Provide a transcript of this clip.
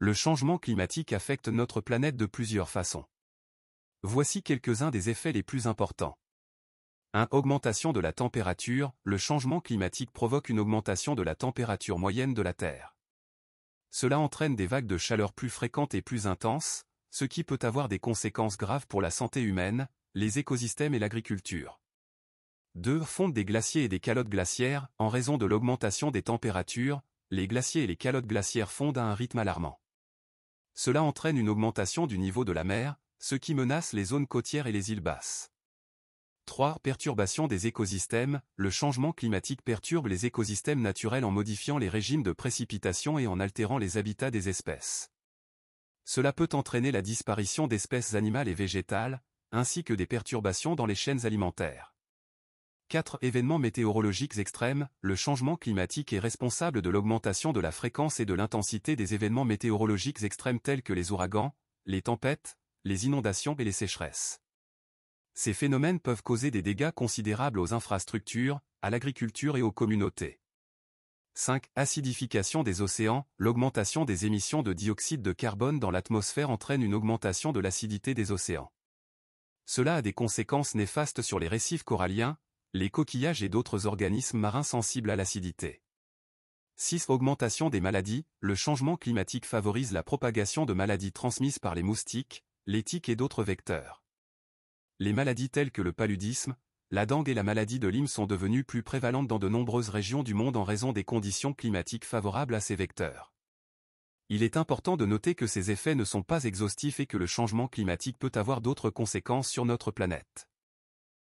le changement climatique affecte notre planète de plusieurs façons. Voici quelques-uns des effets les plus importants. 1. Augmentation de la température. Le changement climatique provoque une augmentation de la température moyenne de la Terre. Cela entraîne des vagues de chaleur plus fréquentes et plus intenses, ce qui peut avoir des conséquences graves pour la santé humaine, les écosystèmes et l'agriculture. 2. Fonte des glaciers et des calottes glaciaires. En raison de l'augmentation des températures, les glaciers et les calottes glaciaires fondent à un rythme alarmant. Cela entraîne une augmentation du niveau de la mer, ce qui menace les zones côtières et les îles basses. 3. Perturbation des écosystèmes. Le changement climatique perturbe les écosystèmes naturels en modifiant les régimes de précipitation et en altérant les habitats des espèces. Cela peut entraîner la disparition d'espèces animales et végétales, ainsi que des perturbations dans les chaînes alimentaires. 4. Événements météorologiques extrêmes. Le changement climatique est responsable de l'augmentation de la fréquence et de l'intensité des événements météorologiques extrêmes tels que les ouragans, les tempêtes, les inondations et les sécheresses. Ces phénomènes peuvent causer des dégâts considérables aux infrastructures, à l'agriculture et aux communautés. 5. Acidification des océans. L'augmentation des émissions de dioxyde de carbone dans l'atmosphère entraîne une augmentation de l'acidité des océans. Cela a des conséquences néfastes sur les récifs coralliens, les coquillages et d'autres organismes marins sensibles à l'acidité. 6. Augmentation des maladies. Le changement climatique favorise la propagation de maladies transmises par les moustiques, les tiques et d'autres vecteurs. Les maladies telles que le paludisme, la dengue et la maladie de Lyme sont devenues plus prévalentes dans de nombreuses régions du monde en raison des conditions climatiques favorables à ces vecteurs. Il est important de noter que ces effets ne sont pas exhaustifs et que le changement climatique peut avoir d'autres conséquences sur notre planète.